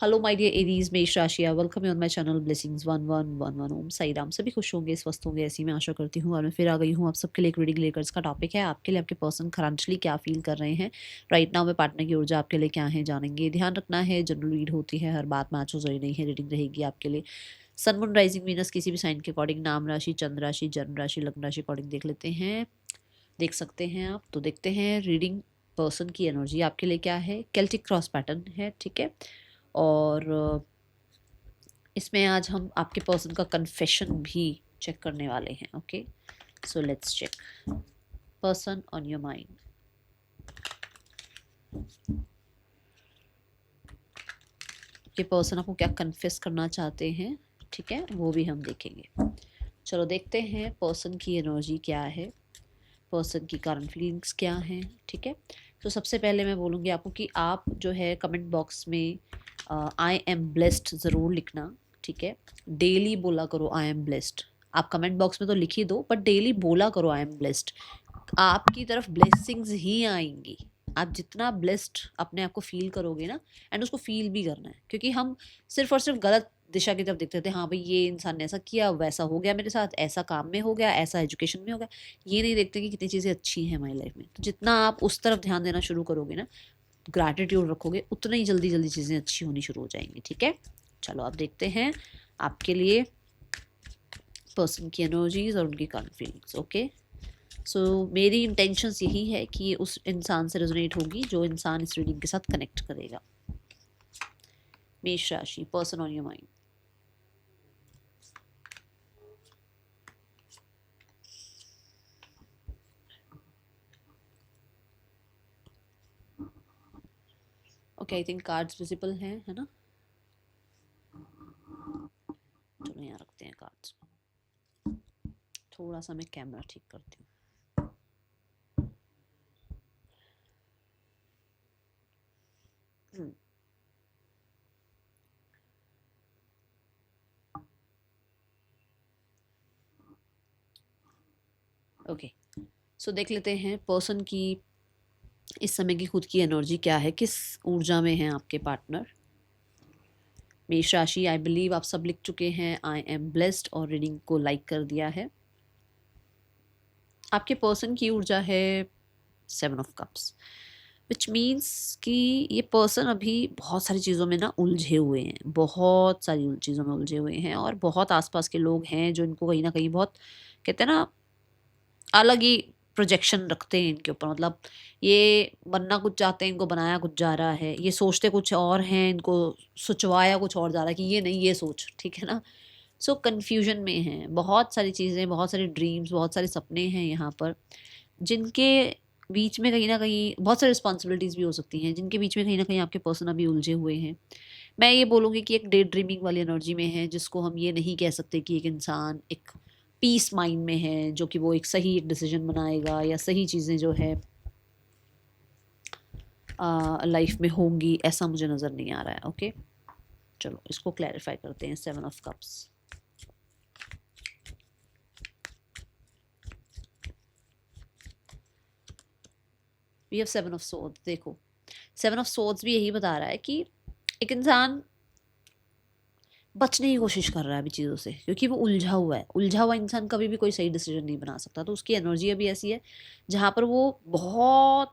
Hello my dear Aries, मेष राशि, welcome on my channel blessings 1111 ओम साई राम। सभी खुश होंगे, स्वस्थ होंगे, ऐसी मैं आशा करती हूँ। और मैं फिर आ गई हूँ आप सबके लिए एक रीडिंग लेकर। इसका टॉपिक है आपके लिए आपके पर्सन करंटली क्या फील कर रहे हैं राइट नाउ में, पार्टनर की ऊर्जा आपके लिए क्या है जानेंगे। ध्यान रखना है, जनरल रीड होती है, हर बात मैच हो जरूरी नहीं है। रीडिंग रहेगी आपके लिए सन मून राइजिंग वीनस किसी भी साइन के अकॉर्डिंग, नाम राशि, चंद्र राशि, जन्म राशि, लग्न राशि अकॉर्डिंग देख लेते हैं। देख सकते हैं आप, तो देखते हैं रीडिंग पर्सन की एनर्जी आपके लिए क्या है। केल्टिक क्रॉस पैटर्न है, ठीक है। और इसमें आज हम आपके पर्सन का कन्फेशन भी चेक करने वाले हैं। Okay, so let's check person on your mind. ये पर्सन आपको क्या कन्फेस करना चाहते हैं, ठीक है, वो भी हम देखेंगे। चलो देखते हैं पर्सन की एनर्जी क्या है, पर्सन की करंट फीलिंग्स क्या हैं, ठीक है। तो सबसे पहले मैं बोलूँगी आपको कि आप जो है कमेंट बॉक्स में आई एम ब्लेस्ड ज़रूर लिखना, ठीक है। डेली बोला करो आई एम ब्लेस्ड। आप कमेंट बॉक्स में तो लिख ही दो, बट डेली बोला करो आई एम ब्लेस्ड। आपकी तरफ ब्लेसिंग्स ही आएंगी। आप जितना ब्लेस्ड अपने आप को फील करोगे ना, एंड उसको फील भी करना है, क्योंकि हम सिर्फ और सिर्फ गलत दिशा की तरफ देखते थे। हाँ भाई, ये इंसान ने ऐसा किया, वैसा हो गया मेरे साथ, ऐसा काम में हो गया, ऐसा एजुकेशन में हो गया। ये नहीं देखते कि कितनी चीज़ें अच्छी हैं हमारी लाइफ में। तो जितना आप उस तरफ ध्यान देना शुरू करोगे ना, ग्रैटिट्यूड रखोगे, उतना ही जल्दी जल्दी चीज़ें अच्छी होनी शुरू हो जाएंगी, ठीक है। चलो आप देखते हैं आपके लिए पर्सन की एनर्जीज और उनकी करंट फीलिंग्स। ओके, सो मेरी इंटेंशंस यही है कि ये उस इंसान से रेजोनेट होगी जो इंसान इस रीडिंग के साथ कनेक्ट करेगा। मेष राशि, person on your mind. Okay, I think cards visible हैं, है ना। चलो यहाँ रखते हैं कार्ड्स। थोड़ा सा मैं कैमरा ठीक करती हूँ। ओके, सो देख लेते हैं पर्सन की इस समय की खुद की एनर्जी क्या है, किस ऊर्जा में है आपके पार्टनर। मेष राशि, आई बिलीव आप सब लिख चुके हैं आई एम ब्लेस्ड और रीडिंग को लाइक कर दिया है। आपके पर्सन की ऊर्जा है 7 ऑफ कप्स, विच मीन्स कि ये पर्सन अभी बहुत सारी चीज़ों में ना उलझे हुए हैं, बहुत सारी चीज़ों में उलझे हुए हैं। और बहुत आसपास के लोग हैं जो इनको कहीं ना कहीं बहुत, कहते हैं ना, अलग ही प्रोजेक्शन रखते हैं इनके ऊपर। मतलब ये बनना कुछ चाहते हैं, इनको बनाया कुछ जा रहा है। ये सोचते कुछ और हैं, इनको सोचवाया कुछ और जा रहा है कि ये नहीं, ये सोच, ठीक है ना। सो कन्फ्यूजन में हैं, बहुत सारी चीज़ें, बहुत सारे ड्रीम्स, बहुत सारे सपने हैं यहाँ पर, जिनके बीच में कहीं ना कहीं बहुत सारी रिस्पॉन्सिबिलिटीज़ भी हो सकती हैं, जिनके बीच में कहीं ना कहीं आपके पर्सन अभी उलझे हुए हैं। मैं ये बोलूँगी कि एक डे ड्रीमिंग वाली एनर्जी में है, जिसको हम ये नहीं कह सकते कि एक इंसान एक पीस माइंड में है जो कि वो एक सही डिसीजन बनाएगा या सही चीज़ें जो है लाइफ में होंगी, ऐसा मुझे नज़र नहीं आ रहा है। ओके, चलो इसको क्लैरिफाई करते हैं। 7 of cups, we have 7 of swords. देखो 7 ऑफ सोर्ड्स भी यही बता रहा है कि एक इंसान बचने की कोशिश कर रहा है अभी चीज़ों से, क्योंकि वो उलझा हुआ है। उलझा हुआ इंसान कभी भी कोई सही डिसीजन नहीं बना सकता। तो उसकी एनर्जी अभी ऐसी है जहाँ पर वो बहुत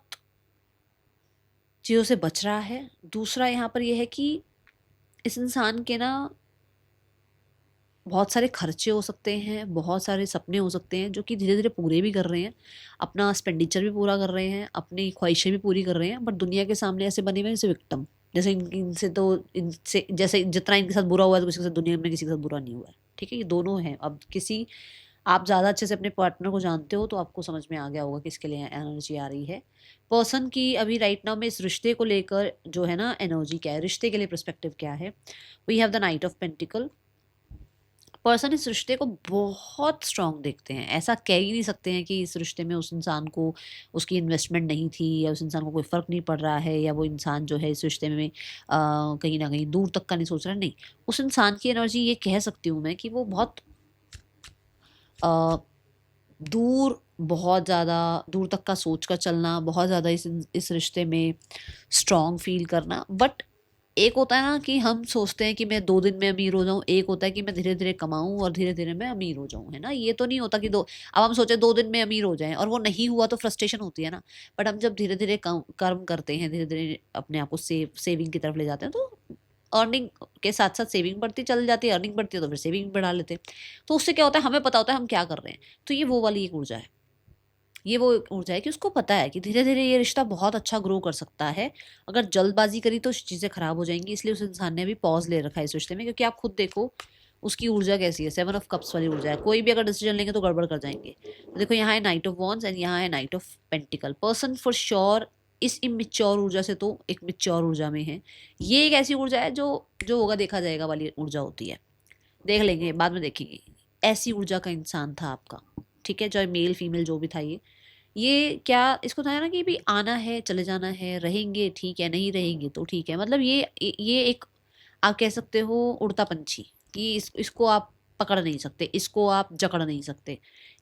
चीज़ों से बच रहा है। दूसरा यहाँ पर यह है कि इस इंसान के ना बहुत सारे खर्चे हो सकते हैं, बहुत सारे सपने हो सकते हैं जो कि धीरे धीरे पूरे भी कर रहे हैं, अपना एक्सपेंडिचर भी पूरा कर रहे हैं, अपनी ख्वाहिशें भी पूरी कर रहे हैं। बट दुनिया के सामने ऐसे बने हुए हैं जैसे विक्टिम, जैसे इनसे तो इनसे जैसे जितना इनके साथ बुरा हुआ है तो किसी के साथ दुनिया में किसी के साथ बुरा नहीं हुआ है, ठीक है। ये दोनों हैं। अब किसी, आप ज़्यादा अच्छे से अपने पार्टनर को जानते हो तो आपको समझ में आ गया होगा किसके लिए एनर्जी आ रही है। पर्सन की अभी राइट नाउ में इस रिश्ते को लेकर जो है ना एनर्जी क्या है, रिश्ते के लिए पर्सपेक्टिव क्या है। We have the knight of pentacle. Person इस रिश्ते को बहुत स्ट्रांग देखते हैं। ऐसा कह ही नहीं सकते हैं कि इस रिश्ते में उस इंसान को उसकी इन्वेस्टमेंट नहीं थी, या उस इंसान को कोई फ़र्क नहीं पड़ रहा है, या वो इंसान जो है इस रिश्ते में कहीं ना कहीं दूर तक का नहीं सोच रहा है। नहीं, उस इंसान की एनर्जी ये कह सकती हूँ मैं कि वो बहुत दूर, बहुत ज़्यादा दूर तक का सोच कर चलना, बहुत ज़्यादा इस रिश्ते में स्ट्रांग फील करना। बट एक होता है ना कि हम सोचते हैं कि मैं 2 दिन में अमीर हो जाऊं, एक होता है कि मैं धीरे धीरे कमाऊं और धीरे धीरे मैं अमीर हो जाऊं, है ना। ये तो नहीं होता कि दो, अब हम सोचे 2 दिन में अमीर हो जाएं और वो नहीं हुआ तो फ्रस्ट्रेशन होती है ना। बट हम जब धीरे धीरे कर्म करते हैं, धीरे धीरे अपने आप को सेविंग की तरफ ले जाते हैं, तो अर्निंग के साथ साथ सेविंग बढ़ती चली जाती है, अर्निंग बढ़ती है तो फिर सेविंग बढ़ा लेते हैं। तो उससे क्या होता है, हमें पता होता है हम क्या कर रहे हैं। तो ये वो वाली एक ऊर्जा है, ये वो ऊर्जा है कि उसको पता है कि धीरे धीरे ये रिश्ता बहुत अच्छा ग्रो कर सकता है। अगर जल्दबाजी करी तो चीज़ें खराब हो जाएंगी, इसलिए उस इंसान ने अभी पॉज ले रखा है इस रिश्ते में। क्योंकि आप खुद देखो उसकी ऊर्जा कैसी है, 7 ऑफ कप्स वाली ऊर्जा है। कोई भी अगर डिसीजन लेंगे तो गड़बड़ कर जाएंगे। तो देखो यहाँ है नाइट ऑफ वॉन्ड्स एंड यहाँ है night of pentacle. Person for sure इस इमेच्योर ऊर्जा से तो एक मेच्योर ऊर्जा में है। ये एक ऐसी ऊर्जा है जो जो होगा देखा जाएगा वाली ऊर्जा होती है, देख लेंगे बाद में देखेंगे। ऐसी ऊर्जा का इंसान था आपका, ठीक है, चाहे मेल फीमेल जो भी था। ये क्या इसको था ना कि भी आना है चले जाना है, रहेंगे ठीक है, नहीं रहेंगे तो ठीक है। मतलब ये एक आप कह सकते हो उड़ता पंछी, कि इसको आप पकड़ नहीं सकते, इसको आप जकड़ नहीं सकते।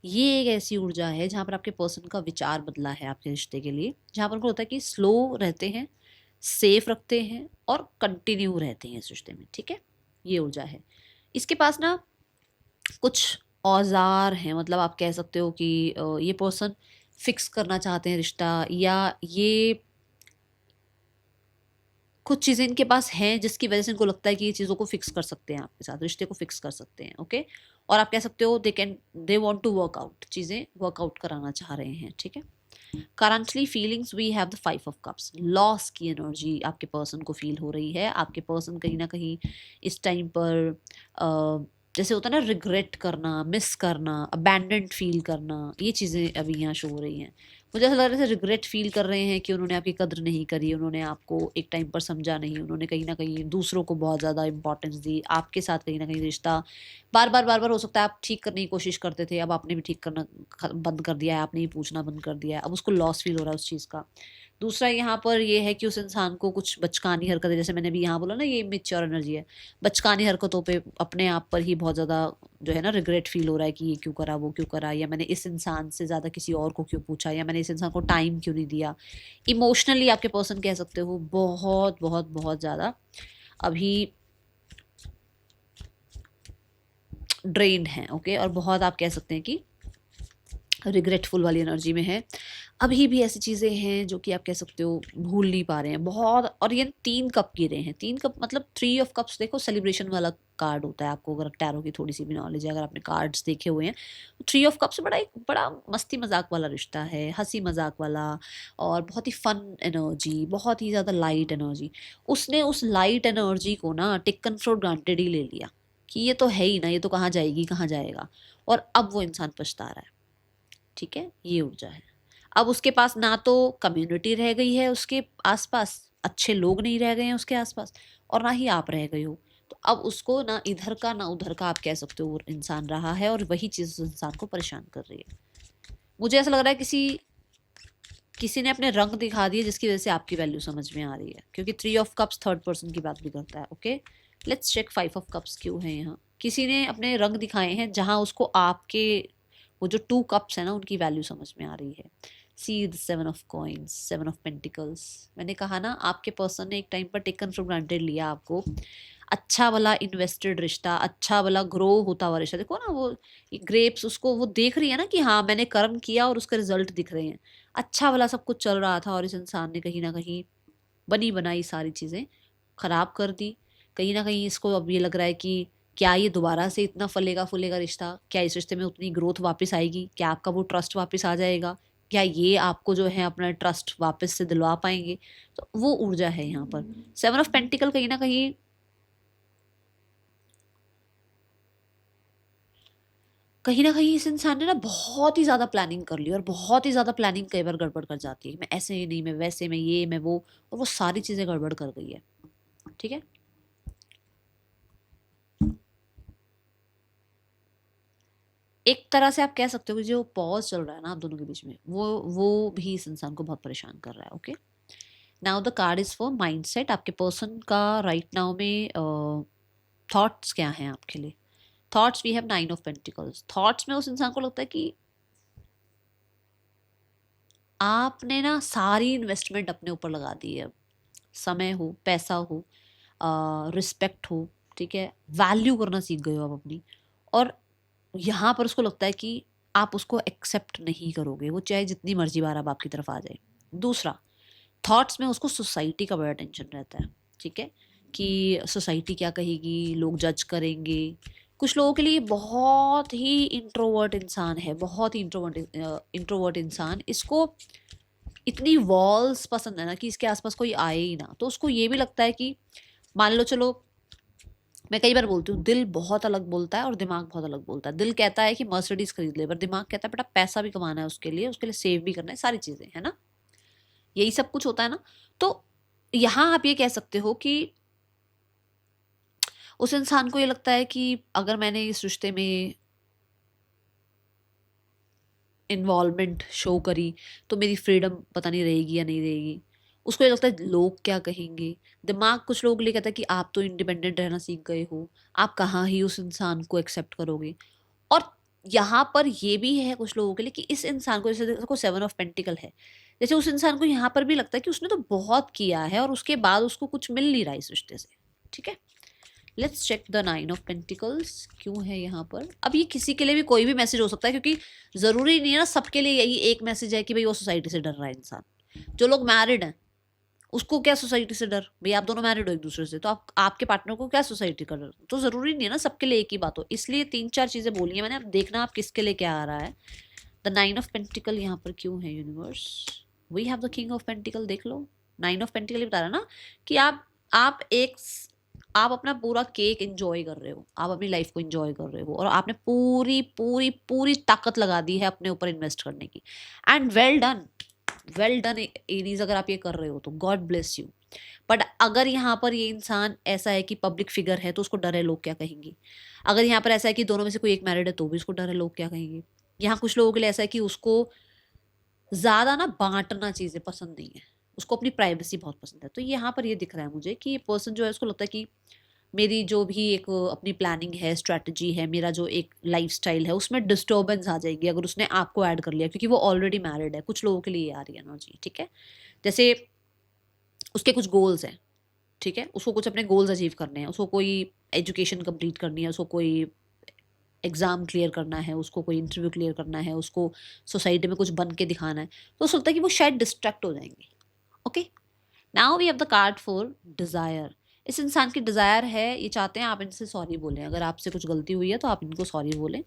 ये एक ऐसी ऊर्जा है जहाँ पर आपके पर्सन का विचार बदला है आपके रिश्ते के लिए, जहाँ पर उनको होता है कि स्लो रहते हैं, सेफ रखते हैं और कंटिन्यू रहते हैं इस रिश्ते में, ठीक है। ये ऊर्जा है इसके पास ना। कुछ औजार हैं, मतलब आप कह सकते हो कि ये पर्सन फिक्स करना चाहते हैं रिश्ता, या ये कुछ चीज़ें इनके पास हैं जिसकी वजह से इनको लगता है कि ये चीज़ों को फिक्स कर सकते हैं, आपके साथ रिश्ते को फिक्स कर सकते हैं, ओके। और आप कह सकते हो they want to work out, चीज़ें वर्कआउट कराना चाह रहे हैं, ठीक है। Currently feelings we have the 5 of cups. Loss की एनर्जी आपके पर्सन को फील हो रही है। आपके पर्सन कहीं ना कहीं इस टाइम पर जैसे होता है ना रिग्रेट करना, मिस करना, अबैंडेंड फील करना, ये चीज़ें अभी यहाँ शो हो रही हैं। मुझे ऐसा लग रहा है जैसे रिग्रेट फील कर रहे हैं कि उन्होंने आपकी कद्र नहीं करी, उन्होंने आपको एक टाइम पर समझा नहीं, उन्होंने कहीं ना कहीं दूसरों को बहुत ज़्यादा इंपॉर्टेंस दी। आपके साथ कहीं ना कहीं रिश्ता बार बार हो सकता है आप ठीक करने की कोशिश करते थे, अब आपने भी ठीक करना बंद कर दिया है, आपने ही पूछना बंद कर दिया है, अब उसको लॉस फील हो रहा है उस चीज़ का। दूसरा यहाँ पर ये है कि उस इंसान को कुछ बचकानी हरकतें, जैसे मैंने भी यहाँ बोला ना ये इमेच्योर एनर्जी है, बचकानी हरकतों पे अपने आप पर ही बहुत ज़्यादा जो है ना रिग्रेट फील हो रहा है कि ये क्यों करा, वो क्यों करा, या मैंने इस इंसान से ज़्यादा किसी और को क्यों पूछा, या मैंने इस इंसान को टाइम क्यों नहीं दिया। इमोशनली आपके पर्सन कह सकते हो बहुत बहुत बहुत ज़्यादा अभी ड्रेन्ड हैं, ओके। और बहुत आप कह सकते हैं कि रिग्रेटफुल वाली एनर्जी में है। अभी भी ऐसी चीज़ें हैं जो कि आप कह सकते हो भूल नहीं पा रहे हैं बहुत। और ये 3 कप गिरे हैं, 3 कप मतलब 3 ऑफ कप्स। देखो सेलिब्रेशन वाला कार्ड होता है, आपको अगर टैरो की थोड़ी सी भी नॉलेज है, अगर आपने कार्ड्स देखे हुए हैं, तो 3 ऑफ कप्स बड़ा एक बड़ा मस्ती मजाक वाला रिश्ता है, हंसी मजाक वाला, और बहुत ही फन एनर्जी, बहुत ही ज़्यादा लाइट एनर्जी। उसने उस लाइट एनर्जी को ना टेकन फॉर ग्रांटेड ही ले लिया कि ये तो है ही ना, ये तो कहाँ जाएगी कहाँ जाएगा। और अब वो इंसान पछता रहा है, ठीक है। ये ऊर्जा है। अब उसके पास ना तो कम्युनिटी रह गई है, उसके आसपास अच्छे लोग नहीं रह गए हैं उसके आसपास, और ना ही आप रह गए हो। तो अब उसको ना इधर का ना उधर का आप कह सकते हो वो इंसान रहा है, और वही चीज़ उस इंसान को परेशान कर रही है। मुझे ऐसा लग रहा है किसी किसी ने अपने रंग दिखा दिए जिसकी वजह से आपकी वैल्यू समझ में आ रही है, क्योंकि 3 ऑफ कप्स थर्ड पर्सन की बात भी करता है, okay. Let's check 5 of cups क्यों है यहाँ। किसी ने अपने रंग दिखाए हैं जहां उसको आपके वो जो 2 कप्स है ना उनकी वैल्यू समझ में आ रही है। See the 7 of coins, 7 of pentacles. मैंने कहा ना आपके पर्सन ने एक टाइम पर टेकन फॉर ग्रांटेड लिया आपको। अच्छा वाला इन्वेस्टेड रिश्ता, अच्छा वाला ग्रो होता हुआ रिश्ता। देखो ना वो ग्रेप्स, उसको वो देख रही है ना कि हाँ मैंने कर्म किया और उसका रिजल्ट दिख रहे हैं। अच्छा वाला सब कुछ चल रहा था, और इस इंसान ने कहीं ना कहीं बनी बनाई सारी चीज़ें खराब कर दी। कहीं ना कहीं इसको अब ये लग रहा है कि क्या ये दोबारा से इतना फलेगा फूलेगा रिश्ता, क्या इस रिश्ते में उतनी ग्रोथ वापस आएगी, क्या आपका वो ट्रस्ट वापस आ जाएगा, क्या ये आपको जो है अपना ट्रस्ट वापस से दिलवा पाएंगे। तो वो ऊर्जा है यहाँ पर। 7 ऑफ पेंटिकल कहीं ना कहीं इस इंसान ने ना बहुत ही ज़्यादा प्लानिंग कर ली, और बहुत ही ज़्यादा प्लानिंग कई बार गड़बड़ कर जाती है कि मैं ऐसे ही नहीं, मैं वैसे, मैं ये मैं वो, और वो सारी चीज़ें गड़बड़ कर गई है, ठीक है। एक तरह से आप कह सकते हो कि जो पॉज चल रहा है ना आप दोनों के बीच में, वो भी इस इंसान को बहुत परेशान कर रहा है, okay. Now the card is for mindset. आपके पर्सन का राइट नाउ में थॉट्स क्या हैं आपके लिए। Thoughts we have 9 of pentacles. Thoughts में उस इंसान को लगता है कि आपने ना सारी इन्वेस्टमेंट अपने ऊपर लगा दी है, समय हो पैसा हो, रिस्पेक्ट हो, ठीक है, वैल्यू करना सीख गए हो आप अपनी, और यहाँ पर उसको लगता है कि आप उसको एक्सेप्ट नहीं करोगे, वो चाहे जितनी मर्जी बार अब आपकी तरफ आ जाए। दूसरा, थॉट्स में उसको सोसाइटी का बड़ा टेंशन रहता है, ठीक है, कि सोसाइटी क्या कहेगी, लोग जज करेंगे। कुछ लोगों के लिए बहुत ही इंट्रोवर्ट इंसान है, बहुत ही इंट्रोवर्ट इंसान, इसको इतनी वॉल्स पसंद है ना कि इसके आसपास कोई आए ही ना। तो उसको ये भी लगता है कि मान लो, चलो मैं कई बार बोलती हूँ, दिल बहुत अलग बोलता है और दिमाग बहुत अलग बोलता है। दिल कहता है कि मर्सिडीज खरीद ले, पर दिमाग कहता है बेटा पैसा भी कमाना है, उसके लिए सेव भी करना है, सारी चीजें है ना, यही सब कुछ होता है ना। तो यहाँ आप ये कह सकते हो कि उस इंसान को ये लगता है कि अगर मैंने इस रिश्ते में इन्वॉल्वमेंट शो करी तो मेरी फ्रीडम पता नहीं रहेगी या नहीं रहेगी। उसको ये लगता है लोग क्या कहेंगे। दिमाग कुछ लोगों के लिए कहता है कि आप तो इंडिपेंडेंट रहना सीख गए हो, आप कहाँ ही उस इंसान को एक्सेप्ट करोगे। और यहाँ पर ये भी है कुछ लोगों के लिए कि इस इंसान को, जैसे देखो 7 ऑफ पेंटिकल है, जैसे उस इंसान को यहाँ पर भी लगता है कि उसने तो बहुत किया है और उसके बाद उसको कुछ मिल नहीं रहा इस रिश्ते से, ठीक है। Let's check the 9 of pentacles क्यों है यहाँ पर। अब ये किसी के लिए भी कोई भी मैसेज हो सकता है, क्योंकि जरूरी नहीं है ना सबके लिए यही एक मैसेज है कि भाई वो सोसाइटी से डर रहा है इंसान। जो लोग मैरिड हैं उसको क्या सोसाइटी से डर, भाई आप दोनों मैरिड हो एक दूसरे से, तो आप आपके पार्टनर को क्या सोसाइटी का डर। तो जरूरी नहीं है ना सबके लिए एक ही बात हो, इसलिए 3-4 चीजें बोली है मैंने। अब देखना आप किसके लिए क्या आ रहा है। द 9 ऑफ पेंटिकल यहाँ पर क्यों है universe. We have the king of pentacle, देख लो 9 ऑफ पेंटिकल बता रहा है ना कि आप एक आप अपना पूरा केक एंजॉय कर रहे हो, आप अपनी लाइफ को एंजॉय कर रहे हो, और आपने पूरी पूरी पूरी ताकत लगा दी है अपने ऊपर इन्वेस्ट करने की। And well done, well done Aries, अगर आप ये कर रहे हो तो गॉड ब्लेस यू। बट अगर यहाँ पर ये इंसान ऐसा है कि पब्लिक फिगर है तो उसको डर है लोग क्या कहेंगे। अगर यहाँ पर ऐसा है कि दोनों में से कोई एक मैरिड है तो भी उसको डर है लोग क्या कहेंगे। यहाँ कुछ लोगों के लिए ऐसा है कि उसको ज्यादा ना बांटना चीजें पसंद नहीं है, उसको अपनी प्राइवेसी बहुत पसंद है। तो यहाँ पर ये दिख रहा है मुझे कि ये पर्सन जो है उसको लगता है कि मेरी जो भी एक अपनी प्लानिंग है, स्ट्रैटेजी है, मेरा जो एक लाइफस्टाइल है, उसमें डिस्टर्बेंस आ जाएगी अगर उसने आपको ऐड कर लिया, क्योंकि वो ऑलरेडी मैरिड है। कुछ लोगों के लिए आ रही है ना जी, ठीक है। जैसे उसके कुछ गोल्स हैं, ठीक है, उसको कुछ अपने गोल्स अचीव करने हैं, उसको कोई एजुकेशन कंप्लीट करनी है, उसको कोई एग्जाम क्लियर करना है, उसको कोई इंटरव्यू क्लियर करना है, उसको सोसाइटी में कुछ बन के दिखाना है, तो उसको लगता है कि वो शायद डिस्ट्रैक्ट हो जाएंगे। Okay, now we have the card for desire. इस इंसान की डिजायर है, ये चाहते हैं आप इनसे सॉरी बोलें, अगर आपसे कुछ गलती हुई है तो आप इनको सॉरी बोलें।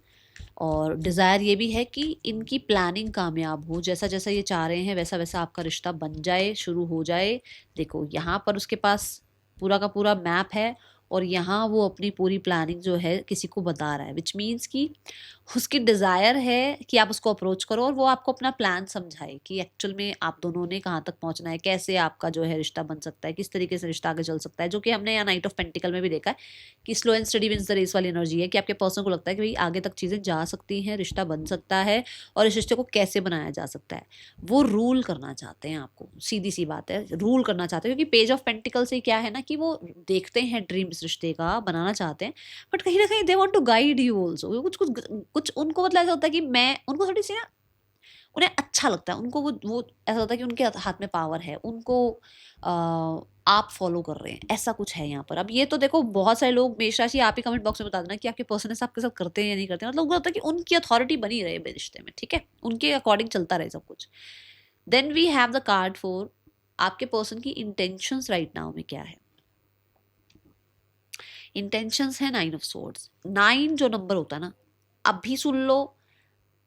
और डिज़ायर ये भी है कि इनकी प्लानिंग कामयाब हो, जैसा जैसा ये चाह रहे हैं वैसा वैसा आपका रिश्ता बन जाए, शुरू हो जाए। देखो यहाँ पर उसके पास पूरा का पूरा मैप है, और यहाँ वो अपनी पूरी प्लानिंग जो है किसी को बता रहा है, विच मीन्स कि उसकी डिज़ायर है कि आप उसको अप्रोच करो और वो आपको अपना प्लान समझाए कि एक्चुअल में आप दोनों ने कहाँ तक पहुँचना है, कैसे आपका जो है रिश्ता बन सकता है, किस तरीके से रिश्ता आगे चल सकता है। जो कि हमने यहाँ 9 ऑफ पेंटिकल में भी देखा है कि slow and steady wins the race वाली एनर्जी है, कि आपके पर्सन को लगता है कि भाई आगे तक चीज़ें जा सकती हैं, रिश्ता बन सकता है, और इस रिश्ते को कैसे बनाया जा सकता है। वो रूल करना चाहते हैं आपको, सीधी सी बात है, रूल करना चाहते हैं, क्योंकि पेज ऑफ पेंटिकल से क्या है ना कि वो देखते हैं ड्रीम इस रिश्ते का बनाना चाहते हैं, बट कहीं ना कहीं they want to guide you also. कुछ कुछ कुछ उनको मतलब ऐसा होता है कि मैं उनको थोड़ी सी ना, उन्हें अच्छा लगता है, उनको वो ऐसा होता है कि उनके हाथ में पावर है, उनको आप फॉलो कर रहे हैं, ऐसा कुछ है यहाँ पर। अब ये तो देखो बहुत सारे लोग, मेष राशि आप ही कमेंट बॉक्स में बता देना कि आपके पर्सन ऐसा आपके साथ करते हैं या नहीं करते हैं। मतलब उनको लगता है कि उनकी अथॉरिटी बनी रहे रिश्ते में, ठीक है, उनके अकॉर्डिंग चलता रहे सब कुछ। Then we have the card for आपके पर्सन की इंटेंशंस राइट नाउ में क्या है। इंटेंशंस है 9 ऑफ सोर्ड्स। 9 जो नंबर होता है ना, अभी सुन लो,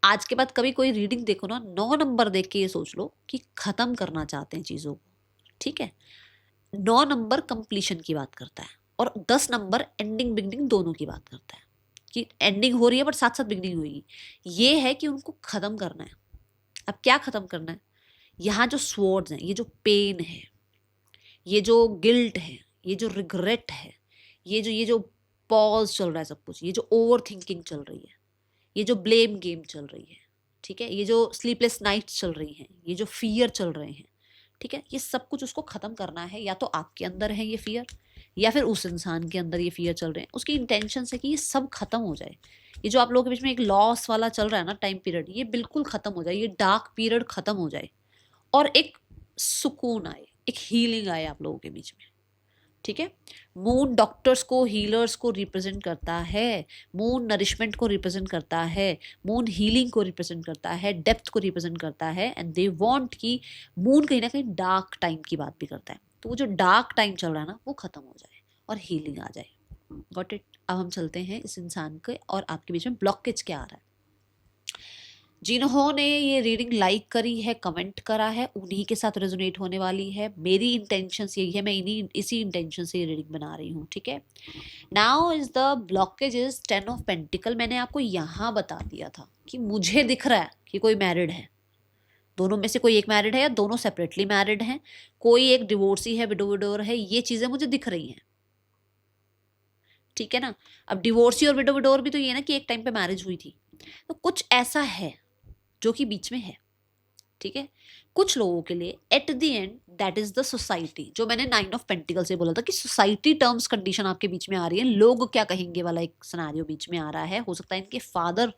आज के बाद कभी कोई रीडिंग देखो ना, 9 नंबर देख के ये सोच लो कि खत्म करना चाहते हैं चीजों को, ठीक है। 9 नंबर कंप्लीशन की बात करता है, और 10 नंबर एंडिंग बिगनिंग दोनों की बात करता है, कि एंडिंग हो रही है बट साथ साथ बिगनिंग हुई। ये है कि उनको खत्म करना है। अब क्या खत्म करना है, यहाँ जो स्वॉर्ड्स हैं, ये जो पेन है, ये जो गिल्ट है, ये जो रिग्रेट है, ये जो पॉज चल रहा है सब कुछ, ये जो ओवर थिंकिंग चल रही है, ये जो ब्लेम गेम चल रही है, ठीक है, ये जो स्लीपलेस नाइट्स चल रही हैं, ये जो फियर चल रहे हैं, ठीक है, ये सब कुछ उसको खत्म करना है। या तो आपके अंदर है ये फियर, या फिर उस इंसान के अंदर ये फियर चल रहे हैं। उसकी इंटेंशन है कि ये सब खत्म हो जाए। ये जो आप लोगों के बीच में एक लॉस वाला चल रहा है ना टाइम पीरियड, ये बिल्कुल खत्म हो जाए, ये डार्क पीरियड खत्म हो जाए, और एक सुकून आए, एक हीलिंग आए आप लोगों के बीच में। ठीक है। मून डॉक्टर्स को, हीलर्स को रिप्रेजेंट करता है, मून नरिशमेंट को रिप्रेजेंट करता है, मून हीलिंग को रिप्रेजेंट करता है, डेप्थ को रिप्रेजेंट करता है, एंड दे वांट कि मून कहीं ना कहीं डार्क टाइम की बात भी करता है। तो वो जो डार्क टाइम चल रहा है ना वो खत्म हो जाए और हीलिंग आ जाए। Got it. अब हम चलते हैं इस इंसान के और आपके बीच में ब्लॉकेज क्या आ रहा है। जिन्होंने ये रीडिंग लाइक करी है, कमेंट करा है, उन्हीं के साथ रेजोनेट होने वाली है। मेरी इंटेंशंस यही है, मैं इसी इंटेंशन से ये रीडिंग बना रही हूँ, ठीक है। Now is the blockage is 10 of pentacle. मैंने आपको यहाँ बता दिया था कि मुझे दिख रहा है कि कोई मैरिड है, दोनों में से कोई एक मैरिड है या दोनों सेपरेटली मैरिड हैं, कोई एक डिवोर्सी है, विडोर है, ये चीजें मुझे दिख रही हैं, ठीक है ना। अब डिवोर्सी और विडोर भी तो ये ना कि एक टाइम पे मैरिज हुई थी, तो कुछ ऐसा है जो कि बीच में है, ठीक है। कुछ लोगों के लिए at the end that is the society, जो मैंने 9 ऑफ पेंटिकल से बोला था कि सोसाइटी टर्म्स कंडीशन आपके बीच में आ रही है, लोग क्या कहेंगे वाला एक सिनेरियो बीच में आ रहा है। हो सकता है इनके फादर,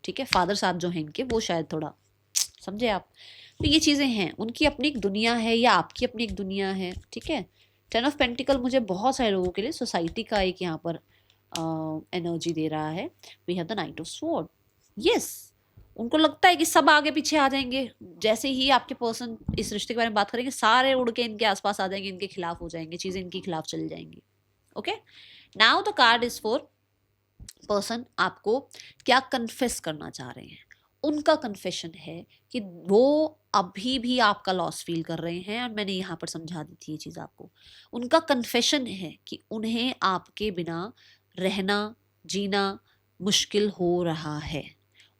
ठीक है, फादर साहब जो हैं इनके, वो शायद थोड़ा समझे आप। तो ये चीजें हैं, उनकी अपनी एक दुनिया है या आपकी अपनी एक दुनिया है, ठीक है। 10 ऑफ पेंटिकल मुझे बहुत सारे लोगों के लिए सोसाइटी का एक यहाँ पर एनर्जी दे रहा है। We have the knight of sword. Yes, उनको लगता है कि सब आगे पीछे आ जाएंगे, जैसे ही आपके पर्सन इस रिश्ते के बारे में बात करेंगे सारे उड़ के इनके आसपास आ जाएंगे, इनके खिलाफ हो जाएंगे, चीजें इनके खिलाफ चल जाएंगी। Okay, now the card is for person आपको क्या कन्फेस करना चाह रहे हैं। उनका कन्फेशन है कि वो अभी भी आपका लॉस फील कर रहे हैं, और मैंने यहाँ पर समझा दी थी ये चीज़ आपको। उनका कन्फेशन है कि उन्हें आपके बिना रहना, जीना मुश्किल हो रहा है।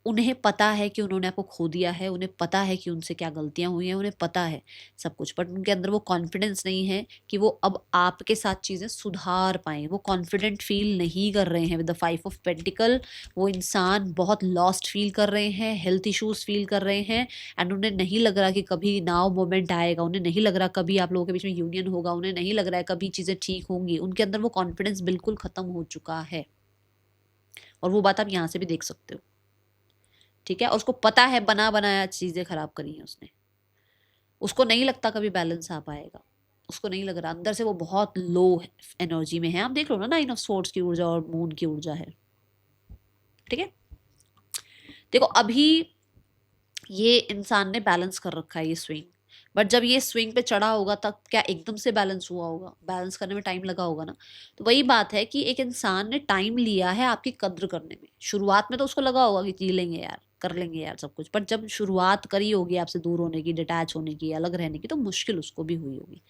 उन्हें पता है कि उन्होंने आपको खो दिया है, उन्हें पता है कि उनसे क्या गलतियां हुई हैं, उन्हें पता है सब कुछ, बट उनके अंदर वो कॉन्फिडेंस नहीं है कि वो अब आपके साथ चीज़ें सुधार पाएं। वो कॉन्फिडेंट फील नहीं कर रहे हैं विद द 5 ऑफ पेंटिकल। वो इंसान बहुत लॉस्ट फील कर रहे हैं, हेल्थ इश्यूज फील कर रहे हैं, एंड उन्हें नहीं लग रहा कि कभी नाउ मोमेंट आएगा, उन्हें नहीं लग रहा कभी आप लोगों के बीच में यूनियन होगा, उन्हें नहीं लग रहा है कभी चीज़ें ठीक होंगी। उनके अंदर वो कॉन्फिडेंस बिल्कुल ख़त्म हो चुका है, और वो बात आप यहाँ से भी देख सकते हो, ठीक है। और उसको पता है बना बनाया चीजें खराब करी हैं उसने, उसको नहीं लगता कभी बैलेंस आ पाएगा, उसको नहीं लग रहा, अंदर से वो बहुत लो एनर्जी में है। आप देख लो ना, 9 ऑफ स्वॉर्ड्स की ऊर्जा और मून की ऊर्जा है, ठीक है। देखो अभी ये इंसान ने बैलेंस कर रखा है ये स्विंग, बट जब ये स्विंग पे चढ़ा होगा तब क्या एकदम से बैलेंस हुआ होगा? बैलेंस करने में टाइम लगा होगा ना। तो वही बात है कि एक इंसान ने टाइम लिया है आपकी कद्र करने में। शुरुआत में तो उसको लगा होगा कि जी लेंगे यार, कर लेंगे यार सब कुछ, बट जब शुरुआत करी होगी आपसे दूर होने की, डिटैच होने की, अलग रहने की, तो मुश्किल उसको भी हुई होगी,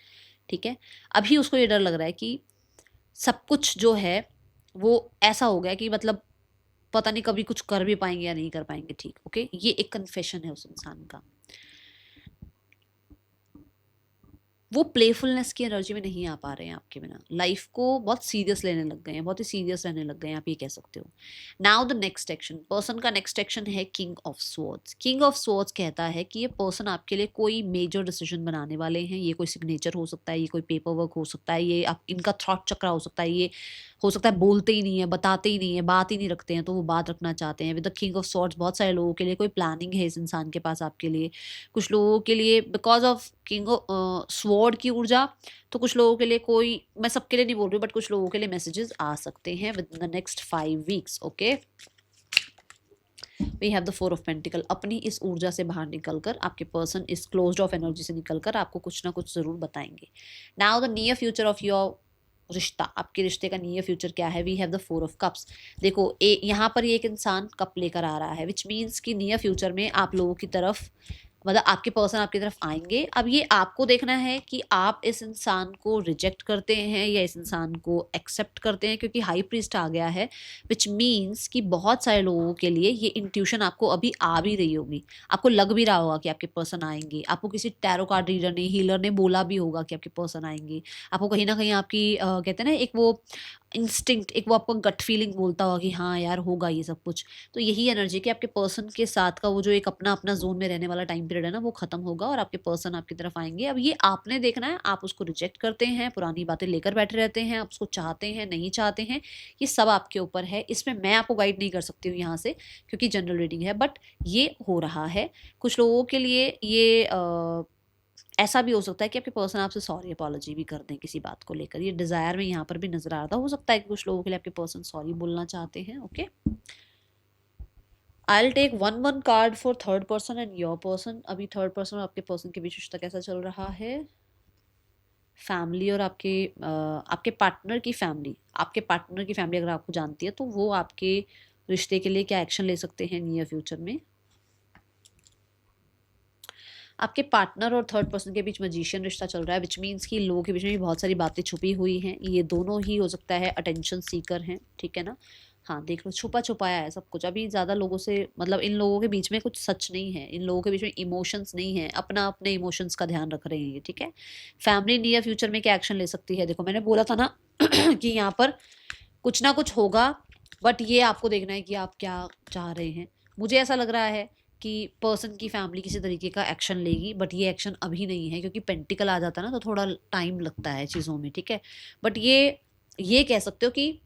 ठीक है। अभी उसको ये डर लग रहा है कि सब कुछ जो है वो ऐसा हो गया कि मतलब पता नहीं कभी कुछ कर भी पाएंगे या नहीं कर पाएंगे, ठीक। ओके, ये एक कन्फेशन है उस इंसान का। वो प्लेफुलनेस की एनर्जी में नहीं आ पा रहे हैं आपके बिना, लाइफ को बहुत सीरियस लेने लग गए हैं, बहुत ही सीरियस रहने लग गए हैं, आप ये कह सकते हो। Now the next action, person का नेक्स्ट एक्शन है king of swords. King of swords कहता है कि ये पर्सन आपके लिए कोई मेजर डिसीजन बनाने वाले हैं। ये कोई सिग्नेचर हो सकता है, ये कोई पेपर वर्क हो सकता है, ये आप इनका थॉट चक्र हो सकता है, ये हो सकता है बोलते ही नहीं है, बताते ही नहीं है, बात ही नहीं रखते हैं, तो वो बात रखना चाहते हैं। With the king of swords बहुत सारे लोगों के लिए कोई प्लानिंग है इस इंसान के पास आपके लिए, कुछ लोगों के लिए because of king of sword की ऊर्जा। तो कुछ लोगों के लिए, कोई, मैं सबके लिए नहीं बोल रही हूँ, बट कुछ लोगों के लिए मैसेजेस आ सकते हैं with the next 5 weeks. Okay, we have the 4 of pentacle. अपनी इस ऊर्जा से बाहर निकलकर, आपके पर्सन इस क्लोज्ड ऑफ एनर्जी से निकलकर आपको कुछ ना कुछ जरूर बताएंगे। Now the near future of your रिश्ता, आपके रिश्ते का नियर फ्यूचर क्या है? We have the 4 of cups. देखो यहाँ पर ये एक इंसान कप लेकर आ रहा है, विच मीन्स कि नियर फ्यूचर में आप लोगों की तरफ, मतलब आपके पर्सन आपकी तरफ आएंगे। अब ये आपको देखना है कि आप इस इंसान को रिजेक्ट करते हैं या इस इंसान को एक्सेप्ट करते हैं, क्योंकि हाई प्रीस्ट आ गया है, विच मीन्स कि बहुत सारे लोगों के लिए ये इंट्यूशन आपको अभी आ भी रही होगी, आपको लग भी रहा होगा कि आपके पर्सन आएंगे, आपको किसी टैरो कार्ड रीडर ने, हीलर ने बोला भी होगा कि आपके पर्सन आएंगे, आपको कहीं ना कहीं आपकी कहते हैं ना एक वो इंस्टिंक्ट, एक वो आपको गट फीलिंग बोलता होगा कि हाँ यार होगा ये सब कुछ। तो यही एनर्जी कि आपके पर्सन के साथ का वो जो एक अपना अपना जोन में रहने वाला टाइम पीरियड है ना, वो खत्म होगा और आपके पर्सन आपकी तरफ आएंगे। अब ये आपने देखना है, आप उसको रिजेक्ट करते हैं, पुरानी बातें लेकर बैठे रहते हैं, आप उसको चाहते हैं नहीं चाहते हैं, ये सब आपके ऊपर है। इसमें मैं आपको गाइड नहीं कर सकती हूँ यहाँ से, क्योंकि जनरल रीडिंग है, बट ये हो रहा है। कुछ लोगों के लिए ये ऐसा भी हो सकता है कि आपके पर्सन आपसे सॉरी अपॉलॉजी भी कर दें किसी बात को लेकर। ये डिज़ायर में यहाँ पर भी नजर आ रहा था। हो सकता है कि कुछ लोगों के लिए आपके पर्सन सॉरी बोलना चाहते हैं। Okay, I will take one card for third person and your person. अभी थर्ड पर्सन और आपके पर्सन के बीच रिश्ता कैसा चल रहा है? फैमिली और आपके पार्टनर की फैमिली, आपके पार्टनर की फैमिली अगर आपको जानती है तो वो आपके रिश्ते के लिए क्या एक्शन ले सकते हैं नियर फ्यूचर में? आपके पार्टनर और थर्ड पर्सन के बीच मैजिशियन रिश्ता चल रहा है, विच मीन्स कि लोगों के बीच में भी बहुत सारी बातें छुपी हुई हैं। ये दोनों ही हो सकता है अटेंशन सीकर हैं, ठीक है ना। हाँ देख लो, छुपा छुपाया है सब कुछ। अभी ज़्यादा लोगों से मतलब इन लोगों के बीच में कुछ सच नहीं है, इन लोगों के बीच में इमोशंस नहीं है, अपना अपने इमोशंस का ध्यान रख रहे हैं ये, ठीक है। फैमिली नियर फ्यूचर में क्या एक्शन ले सकती है? देखो मैंने बोला था ना कि यहाँ पर कुछ ना कुछ होगा, बट ये आपको देखना है कि आप क्या चाह रहे हैं। मुझे ऐसा लग रहा है कि पर्सन की फैमिली किसी तरीके का एक्शन लेगी, बट ये एक्शन अभी नहीं है क्योंकि पेंटिकल आ जाता है ना तो थोड़ा टाइम लगता है चीज़ों में, ठीक है। बट ये कह सकते हो कि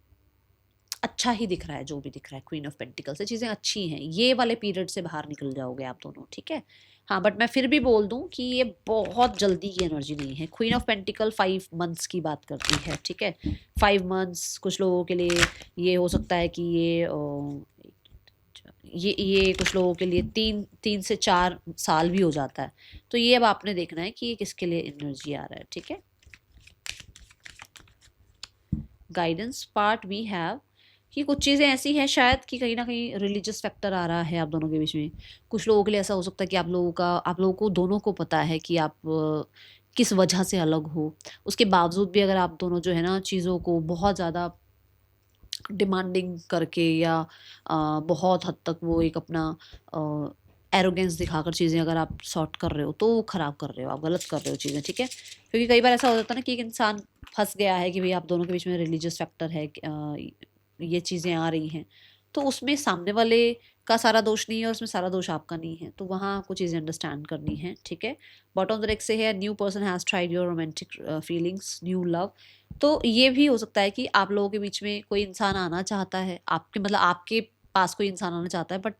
अच्छा ही दिख रहा है, जो भी दिख रहा है क्वीन ऑफ पेंटिकल से चीज़ें अच्छी हैं। ये वाले पीरियड से बाहर निकल जाओगे आप दोनों, ठीक है। हाँ बट मैं फिर भी बोल दूं कि ये बहुत जल्दी की एनर्जी नहीं है। क्वीन ऑफ पेंटिकल 5 मंथ्स की बात करती है, ठीक है। 5 मंथ्स कुछ लोगों के लिए ये हो सकता है कि ये कुछ लोगों के लिए 3 से 4 साल भी हो जाता है। तो ये अब आपने देखना है कि ये किसके लिए एनर्जी आ रहा है, ठीक है। गाइडेंस पार्ट वी हैव कि कुछ चीज़ें ऐसी हैं शायद कि कहीं ना कहीं रिलीजियस फैक्टर आ रहा है आप दोनों के बीच में। कुछ लोगों के लिए ऐसा हो सकता है कि आप लोगों को दोनों को पता है कि आप किस वजह से अलग हो। उसके बावजूद भी अगर आप दोनों जो है ना चीज़ों को बहुत ज़्यादा डिमांडिंग करके या बहुत हद तक वो एक अपना एरोगेंस दिखाकर चीज़ें अगर आप सॉर्ट कर रहे हो तो वो ख़राब कर रहे हो, आप गलत कर रहे हो चीज़ें, ठीक है। क्योंकि कई बार ऐसा हो जाता है ना कि एक इंसान फंस गया है कि भाई आप दोनों के बीच में रिलीजियस फैक्टर है, ये चीज़ें आ रही हैं, तो उसमें सामने वाले का सारा दोष नहीं है और उसमें सारा दोष आपका नहीं है। तो वहाँ आपको चीज़ें अंडरस्टैंड करनी है, ठीक है। बॉटम ऑफ द डेक से है new person has tried your romantic feelings, new love. तो ये भी हो सकता है कि आप लोगों के बीच में कोई इंसान आना चाहता है, आपके मतलब आपके पास कोई इंसान आना चाहता है, बट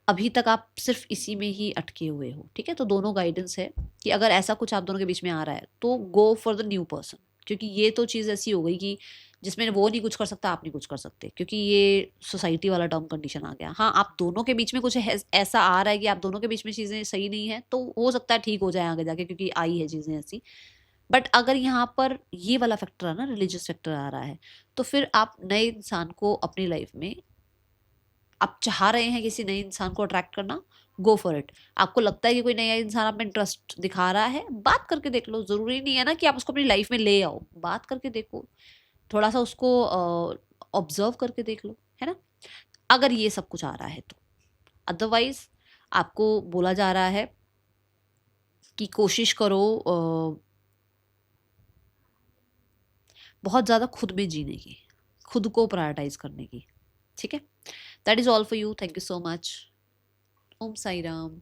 अभी तक आप सिर्फ इसी में ही अटके हुए हो, ठीक है। तो दोनों गाइडेंस है कि अगर ऐसा कुछ आप दोनों के बीच में आ रहा है तो go for the new person, क्योंकि ये तो चीज़ ऐसी हो गई कि जिसमें वो नहीं कुछ कर सकता, आप नहीं कुछ कर सकते, क्योंकि ये सोसाइटी वाला टर्म कंडीशन आ गया। हाँ आप दोनों के बीच में कुछ ऐसा आ रहा है कि आप दोनों के बीच में चीज़ें सही नहीं है, तो हो सकता है ठीक हो जाए आगे जाके, क्योंकि आई है चीज़ें ऐसी। बट अगर यहाँ पर ये वाला फैक्टर है ना, रिलीजियस फैक्टर आ रहा है, तो फिर आप नए इंसान को अपनी लाइफ में आप चाह रहे हैं किसी नए इंसान को अट्रैक्ट करना, गो फॉर इट। आपको लगता है कि कोई नया इंसान आप में इंटरेस्ट दिखा रहा है, बात करके देख लो। ज़रूरी नहीं है ना कि आप उसको अपनी लाइफ में ले आओ, बात करके देखो, थोड़ा सा उसको ऑब्जर्व करके देख लो, है ना। अगर ये सब कुछ आ रहा है तो अदरवाइज आपको बोला जा रहा है कि कोशिश करो बहुत ज़्यादा खुद में जीने की, खुद को प्रायोरिटाइज करने की, ठीक है। That is all for you, thank you so much. Om Sai Ram.